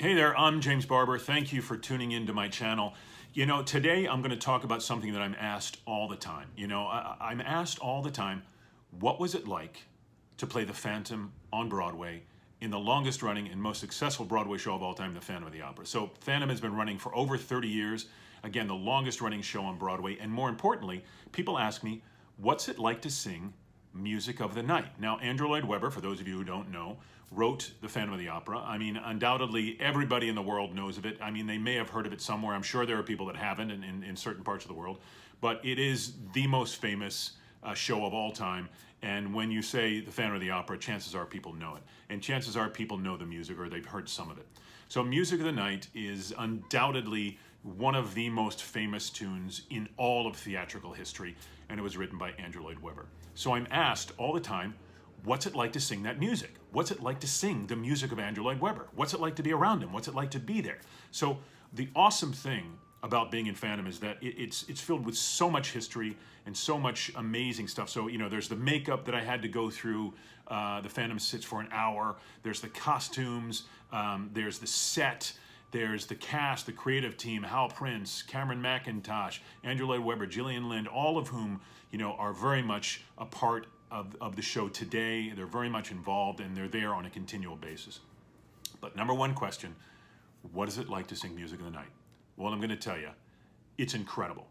Hey there, I'm James Barbour. Thank you for tuning into my channel. You know, today I'm going to talk about something that I'm asked all the time. I'm asked all the time, what was it like to play the Phantom on Broadway in the longest running and most successful Broadway show of all time, the Phantom of the Opera? So Phantom has been running for over 30 years. Again, the longest running show on Broadway. And more importantly, people ask me, what's it like to sing music of the night? Now, Andrew Lloyd Webber, for those of you who don't know, wrote The Phantom of the Opera. I mean, undoubtedly, everybody in the world knows of it. I mean, they may have heard of it somewhere. I'm sure there are people that haven't in certain parts of the world. But it is the most famous show of all time. And when you say The Phantom of the Opera, chances are people know it. And chances are people know the music or they've heard some of it. So Music of the Night is undoubtedly one of the most famous tunes in all of theatrical history. And it was written by Andrew Lloyd Webber. So I'm asked all the time, what's it like to sing that music? What's it like to sing the music of Andrew Lloyd Webber? What's it like to be around him? What's it like to be there? So the awesome thing about being in Phantom is that it's filled with so much history and so much amazing stuff. So, you know, there's the makeup that I had to go through. The Phantom sits for an hour. There's the costumes. There's the set. There's the cast, the creative team, Hal Prince, Cameron McIntosh, Andrew Lloyd Webber, Gillian Lind, all of whom, you know, are very much a part of the show today. They're very much involved and they're there on a continual basis. But number one question, what is it like to sing Music of the Night? Well, I'm going to tell you, it's incredible.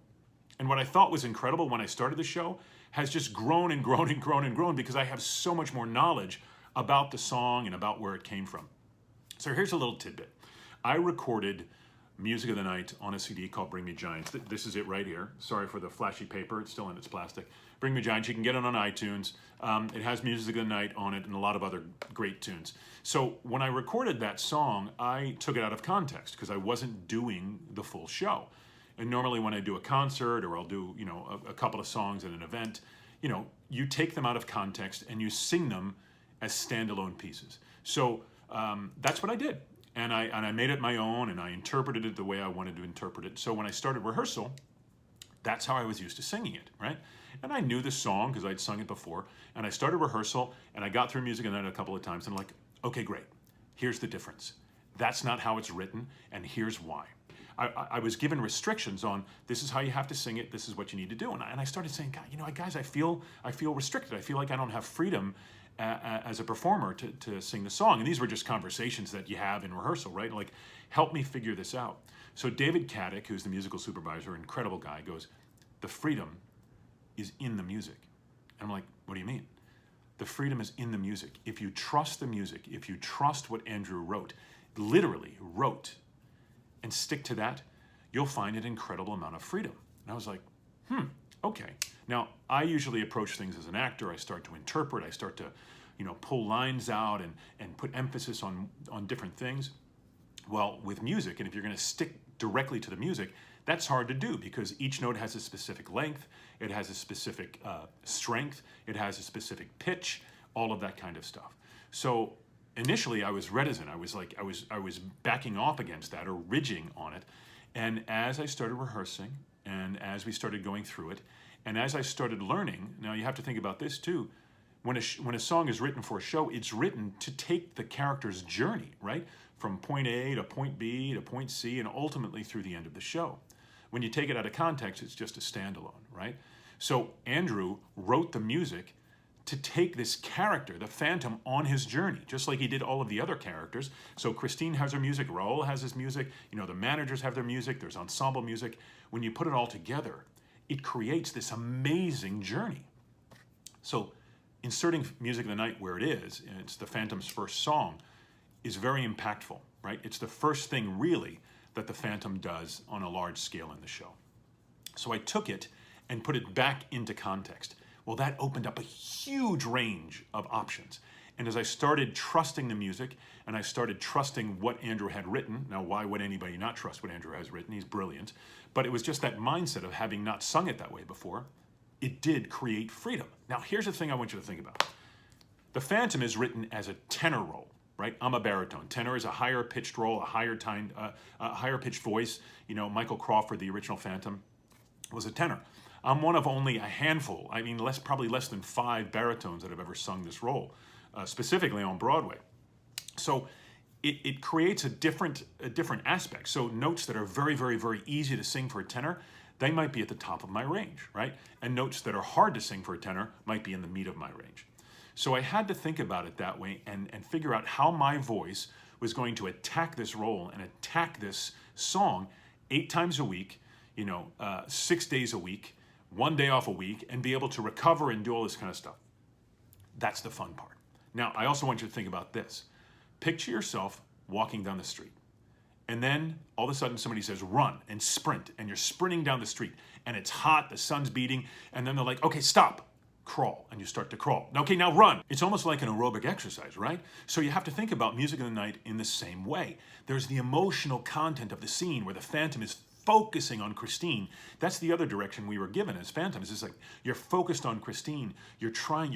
And what I thought was incredible when I started the show has just grown and grown and grown and grown because I have so much more knowledge about the song and about where it came from. So here's a little tidbit. I recorded Music of the Night on a CD called Bring Me Giants. This is it right here. Sorry for the flashy paper. It's still in its plastic. Bring Me Giants. You can get it on iTunes. It has Music of the Night on it and a lot of other great tunes. So when I recorded that song, I took it out of context because I wasn't doing the full show. And normally when I do a concert or I'll do, you know, a couple of songs at an event, you know, you take them out of context and you sing them as standalone pieces. So that's what I did. And I made it my own and I interpreted it the way I wanted to interpret it. So when I started rehearsal, that's how I was used to singing it, right? And I knew the song because I'd sung it before. And I started rehearsal and I got through Music of the Night a couple of times and I'm like, okay, great. Here's the difference. That's not how it's written and here's why. I was given restrictions on this is how you have to sing it, this is what you need to do. And I started saying, God, you know, guys, I feel restricted. I feel like I don't have freedom as a performer to sing the song. And these were just conversations that you have in rehearsal, right? Like, help me figure this out. So David Caddick, who's the musical supervisor, incredible guy, goes, the freedom is in the music. And I'm like, what do you mean? The freedom is in the music. If you trust the music, if you trust what Andrew wrote, literally wrote, and stick to that, you'll find an incredible amount of freedom. And I was like, okay. Now, I usually approach things as an actor. I start to interpret. I start to, you know, pull lines out and put emphasis on different things. Well, with music, and if you're going to stick directly to the music, that's hard to do because each note has a specific length. It has a specific strength. It has a specific pitch, all of that kind of stuff. So initially, I was reticent. I was backing off against that or ridging on it. And as I started rehearsing and as we started going through it, and as I started learning, now you have to think about this too, when a song is written for a show, it's written to take the character's journey, right? From point A to point B to point C and ultimately through the end of the show. When you take it out of context, it's just a standalone, right? So Andrew wrote the music to take this character, the Phantom, on his journey, just like he did all of the other characters. So Christine has her music, Raoul has his music, you know, the managers have their music, there's ensemble music. When you put it all together, it creates this amazing journey. So inserting Music of the Night where it is, and it's the Phantom's first song, is very impactful, right? It's the first thing really that the Phantom does on a large scale in the show. So I took it and put it back into context. Well, that opened up a huge range of options. And as I started trusting the music and I started trusting what Andrew had written, now why would anybody not trust what Andrew has written? He's brilliant. But it was just that mindset of having not sung it that way before. It did create freedom. Now, here's the thing I want you to think about. The Phantom is written as a tenor role, right? I'm a baritone. Tenor is a higher pitched role, a higher pitched voice. You know, Michael Crawford, the original Phantom, was a tenor. I'm one of only a handful, I mean, probably less than 5 baritones that have ever sung this role, specifically on Broadway. So it creates a different aspect. So notes that are very, very, very easy to sing for a tenor, they might be at the top of my range, right? And notes that are hard to sing for a tenor might be in the meat of my range. So I had to think about it that way and figure out how my voice was going to attack this role and attack this song 8 times a week, 6 days a week, 1 day off a week, and be able to recover and do all this kind of stuff. That's the fun part. Now, I also want you to think about this. Picture yourself walking down the street. And then all of a sudden somebody says, run and sprint. And you're sprinting down the street. And it's hot, the sun's beating. And then they're like, okay, stop. Crawl. And you start to crawl. Okay, now run. It's almost like an aerobic exercise, right? So you have to think about Music of the Night in the same way. There's the emotional content of the scene where the Phantom is focusing on Christine. That's the other direction we were given as Phantoms. It's like you're focused on Christine. You're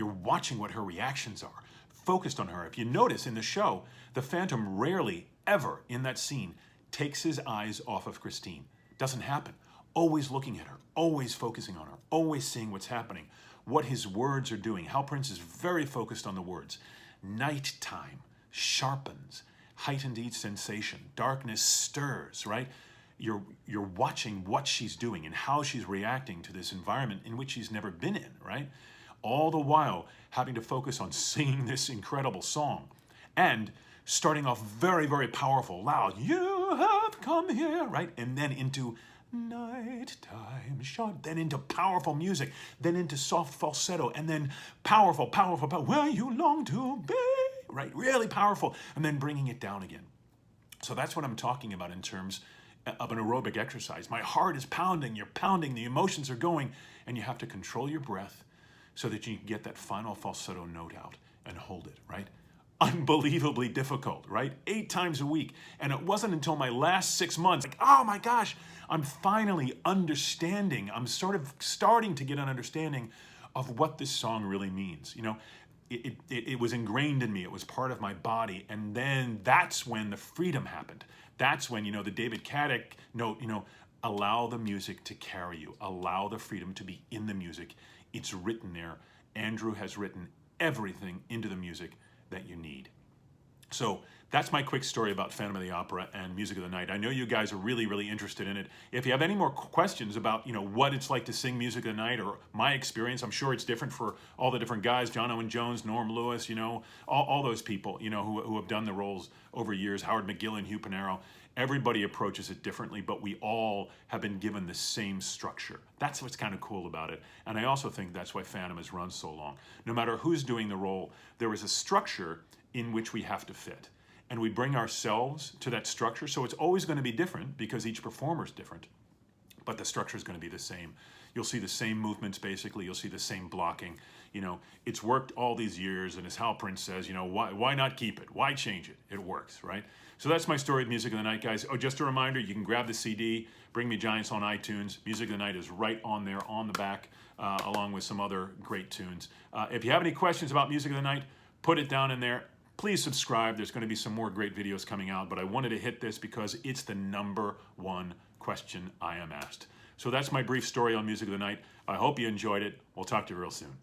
watching what her reactions are. Focused on her. If you notice in the show, the Phantom rarely, ever in that scene takes his eyes off of Christine. Doesn't happen. Always looking at her, always focusing on her, always seeing what's happening, what his words are doing. Hal Prince is very focused on the words. Nighttime sharpens, heightened each sensation. Darkness stirs, right? You're watching what she's doing and how she's reacting to this environment in which she's never been in, right? All the while having to focus on singing this incredible song and starting off very, very powerful, loud, you have come here, right? And then into nighttime sharp, then into powerful music, then into soft falsetto, and then powerful, where you long to be, right? Really powerful, and then bringing it down again. So that's what I'm talking about in terms of an aerobic exercise. My heart is pounding, you're pounding, the emotions are going, and you have to control your breath so that you can get that final falsetto note out and hold it, right? Unbelievably difficult, right? 8 times a week. And it wasn't until my last 6 months, like, oh my gosh, I'm finally understanding. I'm sort of starting to get an understanding of what this song really means. It was ingrained in me. It was part of my body. And then that's when the freedom happened. That's when, the David Caddick note, allow the music to carry you. Allow the freedom to be in the music. It's written there. Andrew has written everything into the music that you need. So that's my quick story about Phantom of the Opera and Music of the Night. I know you guys are really, really interested in it. If you have any more questions about, what it's like to sing Music of the Night or my experience, I'm sure it's different for all the different guys, John Owen Jones, Norm Lewis, all those people, who have done the roles over years, Howard McGill, Hugh Pinero. Everybody approaches it differently, but we all have been given the same structure. That's what's kind of cool about it. And I also think that's why Phantom has run so long. No matter who's doing the role, there is a structure in which we have to fit. And we bring ourselves to that structure. So it's always going to be different because each performer is different. But the structure is going to be the same. You'll see the same movements, basically. You'll see the same blocking. It's worked all these years. And as Hal Prince says, why not keep it? Why change it? It works, right? So that's my story of Music of the Night, guys. Oh, just a reminder, you can grab the CD, Bring Me Giants on iTunes. Music of the Night is right on there on the back, along with some other great tunes. If you have any questions about Music of the Night, put it down in there. Please subscribe. There's going to be some more great videos coming out, but I wanted to hit this because it's the #1 question I am asked. So that's my brief story on Music of the Night. I hope you enjoyed it. We'll talk to you real soon.